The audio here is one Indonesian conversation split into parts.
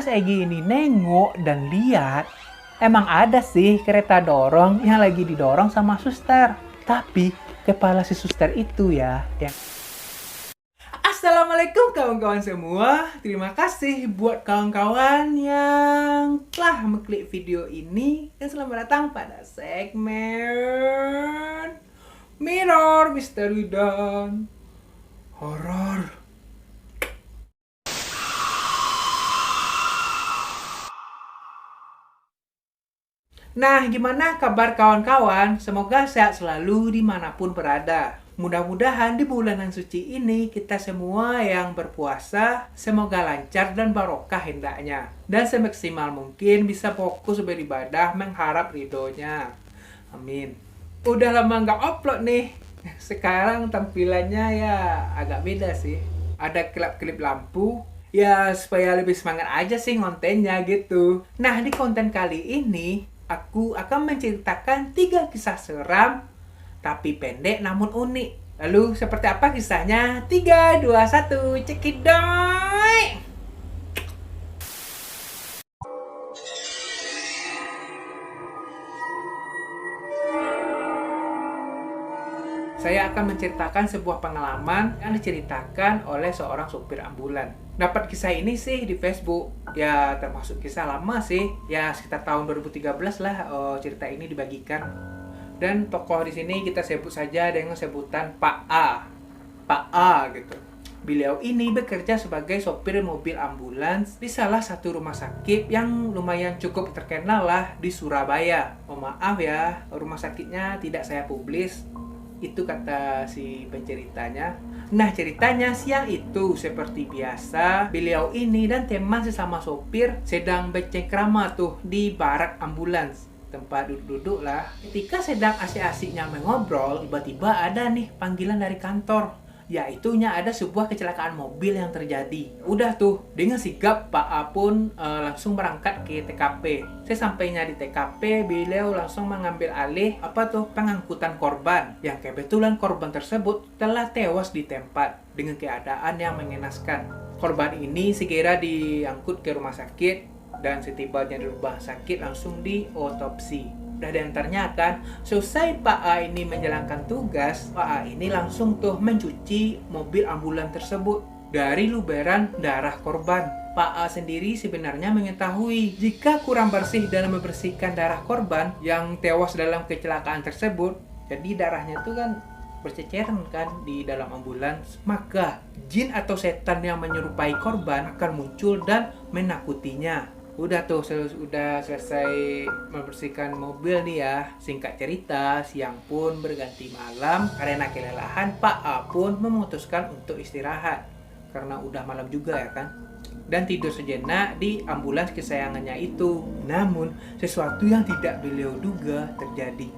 Pas Egi ini nengok dan lihat, emang ada sih kereta dorong yang lagi didorong sama suster. Tapi kepala si suster itu ya. Assalamualaikum kawan-kawan semua. Terima kasih buat kawan-kawan yang telah mengklik video ini. Dan selamat datang pada segmen Mirror Misteri dan Horor. Nah, gimana kabar kawan-kawan? Semoga sehat selalu dimanapun berada. Mudah-mudahan di bulan yang suci ini kita semua yang berpuasa semoga lancar dan barokah hendaknya. Dan semaksimal mungkin bisa fokus beribadah mengharap ridhonya. Amin. Udah lama nggak upload nih. Sekarang tampilannya ya agak beda sih. Ada kelap-kelip lampu. Ya supaya lebih semangat aja sih kontennya gitu. Nah, di konten kali ini aku akan menceritakan 3 kisah seram, tapi pendek namun unik. Lalu seperti apa kisahnya? 3, 2, 1, cekidot! Saya akan menceritakan sebuah pengalaman yang diceritakan oleh seorang supir ambulan. Dapat kisah ini sih di Facebook. Ya termasuk kisah lama sih. Ya sekitar tahun 2013 lah cerita ini dibagikan. Dan tokoh di sini kita sebut saja dengan sebutan Pak A. Pak A gitu. Beliau ini bekerja sebagai sopir mobil ambulans di salah satu rumah sakit yang lumayan cukup terkenal lah di Surabaya. Oh maaf ya, rumah sakitnya tidak saya publis. Itu kata si penceritanya. Nah, ceritanya siang itu seperti biasa, beliau ini dan teman sesama sopir sedang bercengkrama tuh di barak ambulans. Tempat duduk-duduk lah. Ketika sedang asik-asiknya mengobrol, tiba-tiba ada nih panggilan dari kantor. Yaitunya ada sebuah kecelakaan mobil yang terjadi. Udah tuh, dengan sigap Pak A pun langsung berangkat ke TKP. Sesampainya di TKP, beliau langsung mengambil alih pengangkutan korban. Yang kebetulan korban tersebut telah tewas di tempat dengan keadaan yang mengenaskan. Korban ini segera diangkut ke rumah sakit dan setibanya di rumah sakit langsung diotopsi. Udah diantarnya kan, selesai Pak A ini menjalankan tugas, Pak A ini langsung tuh mencuci mobil ambulan tersebut dari luberan darah korban. Pak A sendiri sebenarnya mengetahui jika kurang bersih dalam membersihkan darah korban yang tewas dalam kecelakaan tersebut, jadi darahnya tuh kan berceceran kan di dalam ambulans, maka jin atau setan yang menyerupai korban akan muncul dan menakutinya. Udah tuh, udah selesai membersihkan mobil nih ya. Singkat cerita, siang pun berganti malam. Karena kelelahan, Pak A pun memutuskan untuk istirahat. Karena udah malam juga ya kan. Dan tidur sejenak di ambulans kesayangannya itu. Namun, sesuatu yang tidak beliau duga terjadi.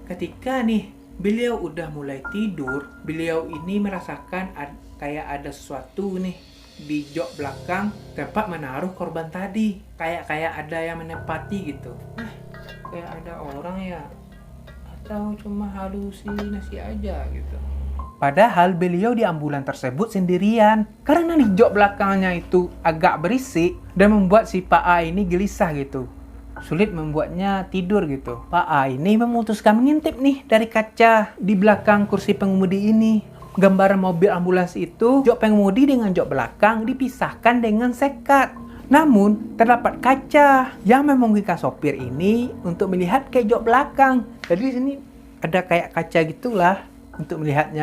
Ketika nih, beliau udah mulai tidur, beliau ini merasakan kayak ada sesuatu nih di jok belakang tempat menaruh korban tadi. Kayak ada yang menempati gitu. Kayak ada orang ya, atau cuma halusinasi aja gitu. Padahal beliau di ambulan tersebut sendirian. Karena di jok belakangnya itu agak berisik dan membuat si Pak A ini gelisah gitu. Sulit membuatnya tidur gitu. Pak A ini memutuskan mengintip nih dari kaca di belakang kursi pengemudi ini. Gambaran mobil ambulans itu, jok pengemudi dengan jok belakang dipisahkan dengan sekat. Namun, terdapat kaca yang memungkinkan sopir ini untuk melihat ke jok belakang. Jadi di sini ada kayak kaca gitulah untuk melihat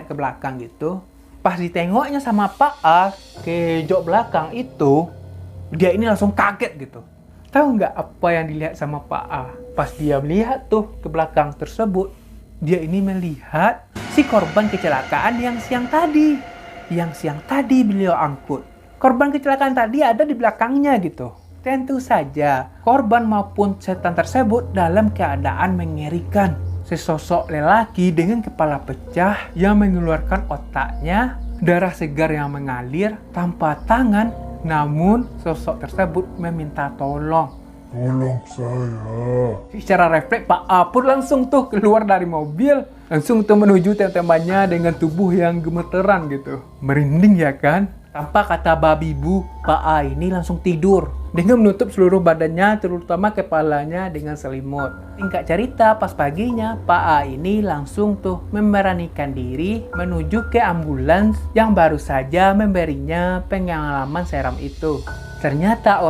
ke belakang gitu. Pas ditengoknya sama Pak A ke jok belakang itu, dia ini langsung kaget gitu. Tahu nggak apa yang dilihat sama Pak A? Pas dia melihat tuh ke belakang tersebut, dia ini melihat si korban kecelakaan yang siang tadi beliau angkut. Korban kecelakaan tadi ada di belakangnya gitu. Tentu saja korban maupun setan tersebut dalam keadaan mengerikan. Sesosok lelaki dengan kepala pecah yang mengeluarkan otaknya, darah segar yang mengalir tanpa tangan, namun sosok tersebut meminta tolong. Tolong saya. Secara refleks Pak A pun langsung tuh keluar dari mobil, langsung tuh menuju teman-temannya dengan tubuh yang gemeteran gitu. Merinding ya kan? Tanpa kata babi bu, Pak A ini langsung tidur dengan menutup seluruh badannya, terutama kepalanya dengan selimut. Singkat cerita, pas paginya Pak A ini langsung tuh memberanikan diri menuju ke ambulans yang baru saja memberinya pengalaman seram itu. Ternyata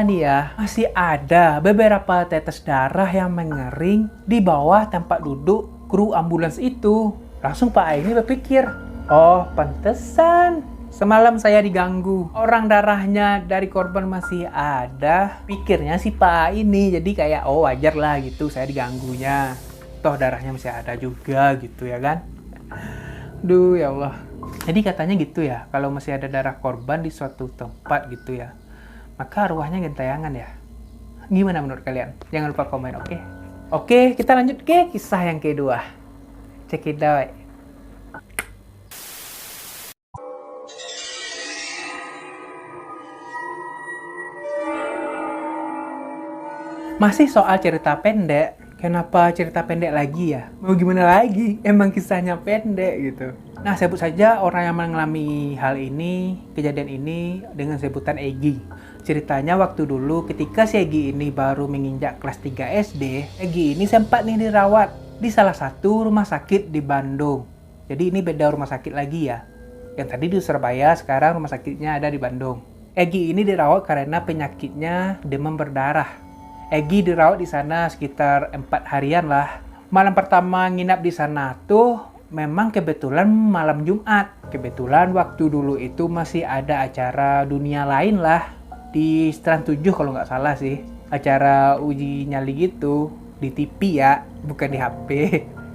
nih ya, masih ada beberapa tetes darah yang mengering di bawah tempat duduk kru ambulans itu. Langsung Pak A ini berpikir, oh pantesan semalam saya diganggu. Orang darahnya dari korban masih ada. Pikirnya si Pak A ini, jadi kayak oh wajar lah gitu saya diganggunya. Toh darahnya masih ada juga gitu ya kan. Duh ya Allah. Jadi katanya gitu ya, kalau masih ada darah korban di suatu tempat gitu ya, maka arwahnya gentayangan ya. Gimana menurut kalian? Jangan lupa komen, oke? Oke, kita lanjut ke kisah yang kedua. Check it out. Masih soal cerita pendek. Kenapa cerita pendek lagi ya? Mau gimana lagi? Emang kisahnya pendek gitu. Nah, sebut saja orang yang mengalami hal ini, kejadian ini dengan sebutan Egi. Ceritanya waktu dulu ketika si Egi ini baru menginjak kelas 3 SD, Egi ini sempat nih dirawat di salah satu rumah sakit di Bandung. Jadi ini beda rumah sakit lagi ya. Yang tadi di Surabaya, sekarang rumah sakitnya ada di Bandung. Egi ini dirawat karena penyakitnya demam berdarah. Egi dirawat di sana sekitar 4 harian lah. Malam pertama nginap di sana tuh memang kebetulan malam Jumat. Kebetulan waktu dulu itu masih ada acara dunia lain lah di Trans 7 kalau nggak salah sih. Acara uji nyali gitu di TV ya, bukan di HP.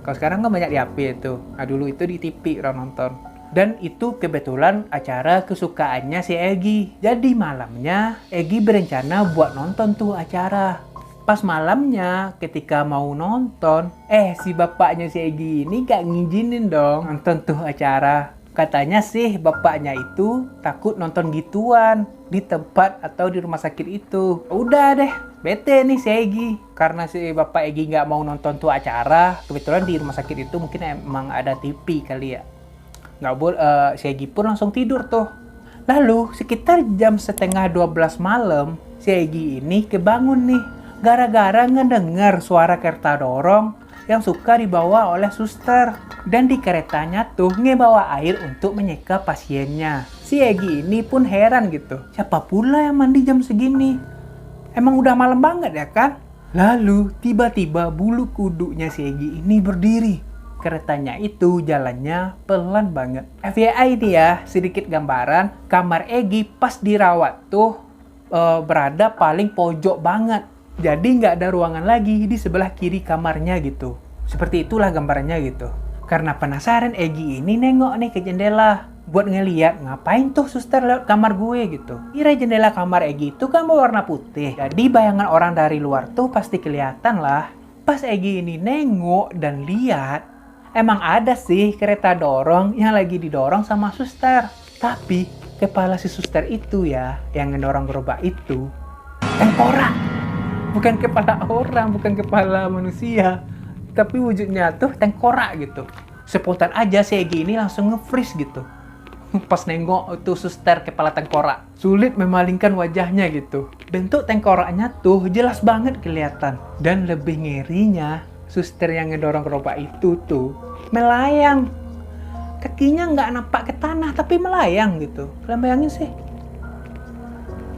Kalau sekarang kan banyak di HP itu. Nah dulu itu di TV orang nonton. Dan itu kebetulan acara kesukaannya si Egi. Jadi malamnya Egi berencana buat nonton tuh acara. Pas malamnya ketika mau nonton, si bapaknya si Egi ini gak ngizinin dong nonton tuh acara. Katanya sih bapaknya itu takut nonton gituan di tempat atau di rumah sakit itu. Udah deh, bete nih si Egi. Karena si bapak Egi gak mau nonton tuh acara, kebetulan di rumah sakit itu mungkin emang ada TV kali ya. Si Egi pun langsung tidur tuh. Lalu sekitar jam setengah 12 malam, si Egi ini kebangun nih. Gara-gara ngedengar suara kereta dorong yang suka dibawa oleh suster. Dan di keretanya tuh ngebawa air untuk menyeka pasiennya. Si Egi ini pun heran gitu. Siapa pula yang mandi jam segini? Emang udah malam banget ya kan? Lalu tiba-tiba bulu kuduknya si Egi ini berdiri. Keretanya itu jalannya pelan banget. FYI ini ya, sedikit gambaran. Kamar Egi pas dirawat tuh berada paling pojok banget. Jadi nggak ada ruangan lagi di sebelah kiri kamarnya gitu. Seperti itulah gambarannya gitu. Karena penasaran Egi ini nengok nih ke jendela. Buat ngeliat ngapain tuh suster lewat kamar gue gitu. Kira jendela kamar Egi itu kan berwarna putih. Jadi bayangan orang dari luar tuh pasti kelihatan lah. Pas Egi ini nengok dan lihat, emang ada sih kereta dorong yang lagi didorong sama suster. Tapi kepala si suster itu ya, yang ngedorong gerobak itu, tengkorak. Bukan kepala orang, bukan kepala manusia. Tapi wujudnya tuh tengkorak gitu. Spontan aja si Egi ini langsung nge-freeze gitu. Pas nengok tuh suster kepala tengkorak. Sulit memalingkan wajahnya gitu. Bentuk tengkoraknya tuh jelas banget kelihatan. Dan lebih ngerinya, suster yang ngedorong gerobak itu tuh melayang. Kakinya nggak napak ke tanah tapi melayang gitu. Kalian bayangin sih.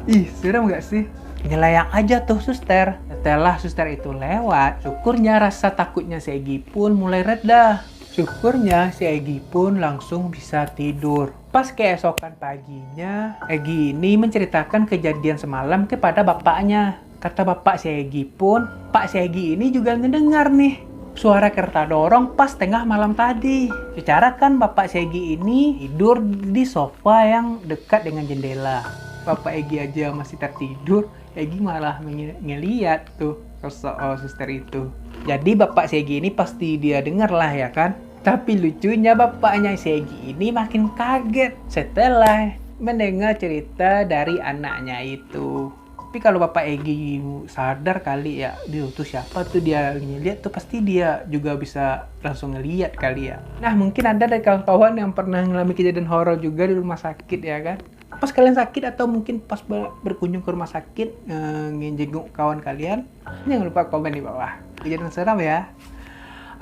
Ih, serem nggak sih? Ngelayang aja tuh suster. Setelah suster itu lewat, syukurnya rasa takutnya si Egi pun mulai reda. Syukurnya si Egi pun langsung bisa tidur. Pas keesokan paginya, Egi ini menceritakan kejadian semalam kepada bapaknya. Kata bapak si Egi pun, Pak si Egi ini juga ngedengar nih suara kereta dorong pas tengah malam tadi. Secara kan bapak si Egi ini tidur di sofa yang dekat dengan jendela. Bapak Egi aja masih tertidur, Egi malah ngeliat tuh sosok suster itu. Jadi bapak si Egi ini pasti dia dengar lah ya kan. Tapi lucunya bapaknya si Egi ini makin kaget setelah mendengar cerita dari anaknya itu. Tapi kalau Bapak Egi sadar kali ya, dia tuh siapa tuh, dia ngeliat tuh pasti dia juga bisa langsung ngeliat kali ya. Nah mungkin ada dari kawan-kawan yang pernah ngalami kejadian horor juga di rumah sakit ya kan. Pas kalian sakit atau mungkin pas berkunjung ke rumah sakit ngejenguk kawan kalian, jangan lupa komen di bawah. Kejadian seram ya.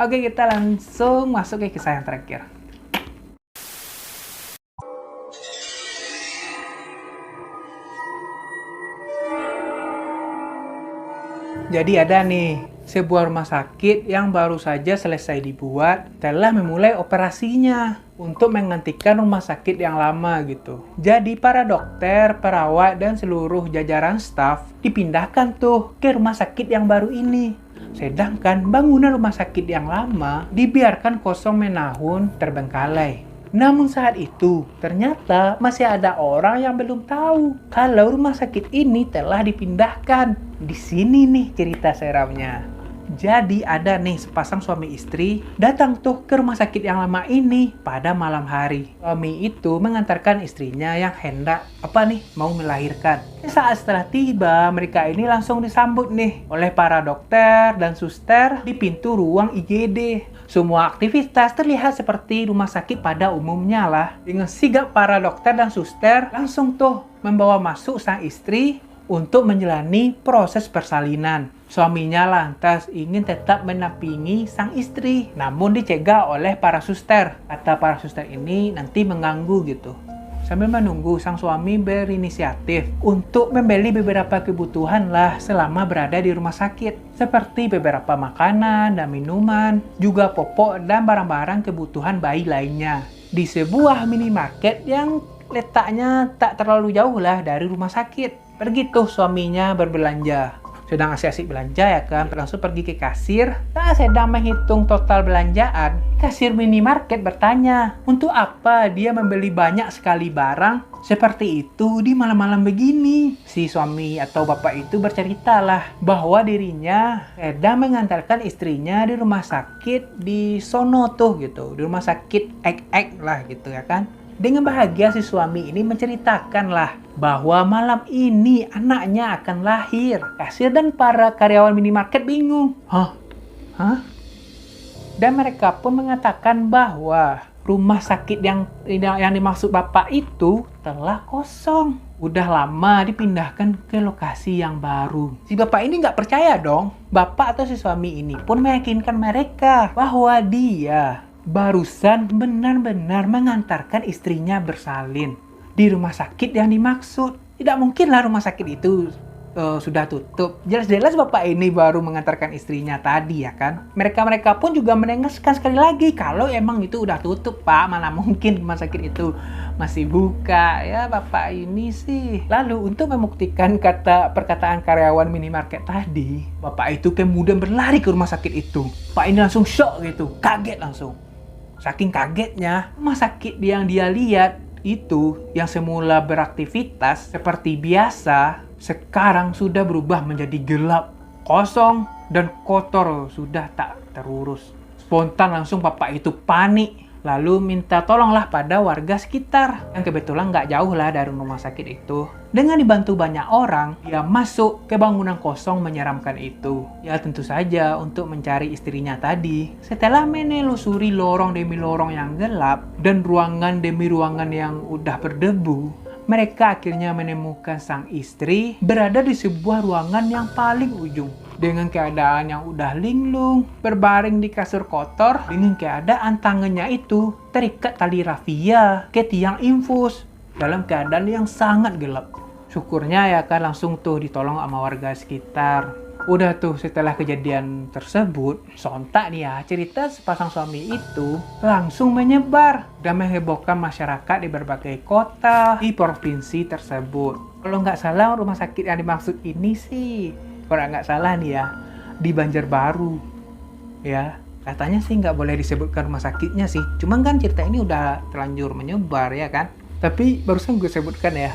Oke, kita langsung masuk ke kisah yang terakhir. Jadi ada nih, sebuah rumah sakit yang baru saja selesai dibuat telah memulai operasinya untuk menggantikan rumah sakit yang lama gitu. Jadi para dokter, perawat, dan seluruh jajaran staf dipindahkan tuh ke rumah sakit yang baru ini. Sedangkan bangunan rumah sakit yang lama dibiarkan kosong menahun terbengkalai. Namun saat itu, ternyata masih ada orang yang belum tahu kalau rumah sakit ini telah dipindahkan. Di sini nih cerita seramnya. Jadi ada nih sepasang suami istri datang tuh ke rumah sakit yang lama ini pada malam hari. Suami itu mengantarkan istrinya yang hendak mau melahirkan. Saat setelah tiba, mereka ini langsung disambut nih oleh para dokter dan suster di pintu ruang IGD. Semua aktivitas terlihat seperti rumah sakit pada umumnya lah. Dengan sigap para dokter dan suster langsung tuh membawa masuk sang istri untuk menjalani proses persalinan. Suaminya lantas ingin tetap menampingi sang istri, namun dicegah oleh para suster. Kata para suster ini nanti mengganggu gitu. Sambil menunggu, sang suami berinisiatif untuk membeli beberapa kebutuhan lah selama berada di rumah sakit. Seperti beberapa makanan dan minuman, juga popok dan barang-barang kebutuhan bayi lainnya. Di sebuah minimarket yang letaknya tak terlalu jauh lah dari rumah sakit. Pergi tuh suaminya berbelanja. Sedang asik-asik belanja ya kan, langsung pergi ke kasir. Saat sedang menghitung total belanjaan, kasir minimarket bertanya, untuk apa dia membeli banyak sekali barang seperti itu di malam-malam begini. Si suami atau bapak itu berceritalah bahwa dirinya sedang mengantarkan istrinya di rumah sakit di sono tuh gitu, di rumah sakit X lah gitu ya kan. Dengan bahagia si suami ini menceritakanlah bahwa malam ini anaknya akan lahir. Kasir dan para karyawan minimarket bingung. Hah? Dan mereka pun mengatakan bahwa rumah sakit yang dimaksud bapak itu telah kosong. Udah lama dipindahkan ke lokasi yang baru. Si bapak ini nggak percaya dong. Bapak atau si suami ini pun meyakinkan mereka bahwa dia barusan benar-benar mengantarkan istrinya bersalin di rumah sakit yang dimaksud. Tidak mungkinlah rumah sakit itu sudah tutup. Jelas-jelas bapak ini baru mengantarkan istrinya tadi ya kan. Mereka pun juga menegaskan sekali lagi kalau emang itu udah tutup pak. Mana mungkin rumah sakit itu masih buka ya bapak ini sih. Lalu untuk membuktikan perkataan karyawan minimarket tadi, bapak itu kemudian berlari ke rumah sakit itu. Pak ini langsung shock gitu, kaget langsung. Saking kagetnya, rumah sakit yang dia lihat itu yang semula beraktivitas seperti biasa, sekarang sudah berubah menjadi gelap, kosong, dan kotor, sudah tak terurus. Spontan langsung bapak itu panik, lalu minta tolonglah pada warga sekitar yang kebetulan nggak jauh lah dari rumah sakit itu. Dengan dibantu banyak orang, dia masuk ke bangunan kosong menyeramkan itu. Ya tentu saja untuk mencari istrinya tadi. Setelah menelusuri lorong demi lorong yang gelap dan ruangan demi ruangan yang udah berdebu, mereka akhirnya menemukan sang istri berada di sebuah ruangan yang paling ujung. Dengan keadaan yang udah linglung, berbaring di kasur kotor, dengan keadaan tangannya itu terikat tali rafia ke tiang infus dalam keadaan yang sangat gelap. Syukurnya ya kan langsung tuh ditolong sama warga sekitar. Udah tuh setelah kejadian tersebut, sontak nih ya cerita sepasang suami itu langsung menyebar dan menghebohkan masyarakat di berbagai kota di provinsi tersebut. Kalau nggak salah rumah sakit yang dimaksud ini sih, kalau nggak salah nih ya, di Banjarbaru. Ya, katanya sih nggak boleh disebutkan rumah sakitnya sih. Cuman kan cerita ini udah terlanjur menyebar ya kan. Tapi barusan gue sebutkan ya.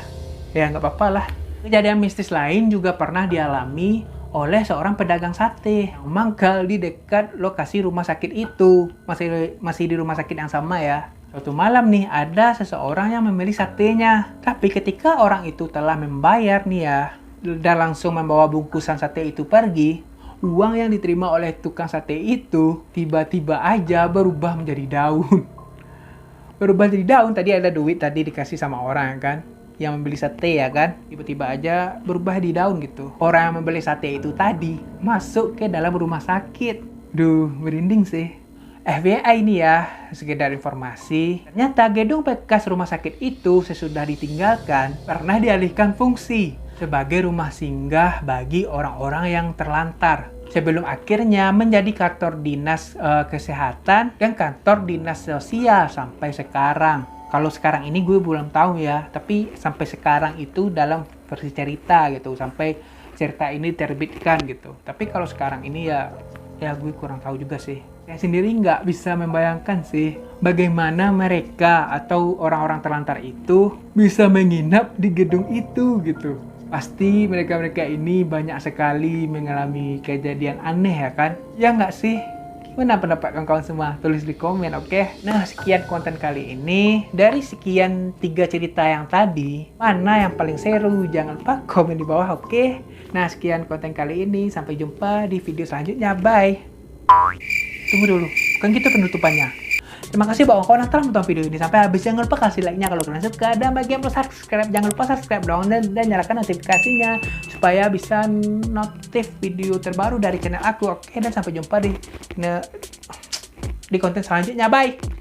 Ya nggak apa-apa lah. Kejadian mistis lain juga pernah dialami oleh seorang pedagang sate yang mangkal di dekat lokasi rumah sakit itu. Masih di rumah sakit yang sama ya. Suatu malam nih ada seseorang yang membeli satenya. Tapi ketika orang itu telah membayar nih ya, dan langsung membawa bungkusan sate itu pergi, uang yang diterima oleh tukang sate itu tiba-tiba aja berubah menjadi daun. Berubah jadi daun. Tadi ada duit tadi dikasih sama orang kan, yang membeli sate ya kan, tiba-tiba aja berubah di daun gitu. Orang yang membeli sate itu tadi masuk ke dalam rumah sakit. Duh, merinding sih. FYI ini ya, sekedar informasi. Ternyata gedung bekas rumah sakit itu sesudah ditinggalkan pernah dialihkan fungsi sebagai rumah singgah bagi orang-orang yang terlantar. Sebelum akhirnya menjadi kantor dinas kesehatan dan kantor dinas sosial sampai sekarang. Kalau sekarang ini gue belum tahu ya, tapi sampai sekarang itu dalam versi cerita gitu, sampai cerita ini terbitkan gitu. Tapi kalau sekarang ini ya gue kurang tahu juga sih. Saya sendiri nggak bisa membayangkan sih bagaimana mereka atau orang-orang terlantar itu bisa menginap di gedung itu gitu. Pasti mereka-mereka ini banyak sekali mengalami kejadian aneh ya kan? Ya nggak sih? Gimana pendapat kawan-kawan semua? Tulis di komen, oke? Nah, sekian konten kali ini. Dari sekian 3 cerita yang tadi, mana yang paling seru? Jangan lupa komen di bawah, oke? Nah, sekian konten kali ini. Sampai jumpa di video selanjutnya. Bye! Tunggu dulu, kan gitu penutupannya. Terima kasih buat kawan yang telah menonton video ini sampai habis. Jangan lupa kasih like-nya kalau kalian suka, dan bagi yang belum subscribe, jangan lupa subscribe dong dan nyalakan notifikasinya supaya bisa notif video terbaru dari channel aku. Oke, dan sampai jumpa di konten selanjutnya. Bye.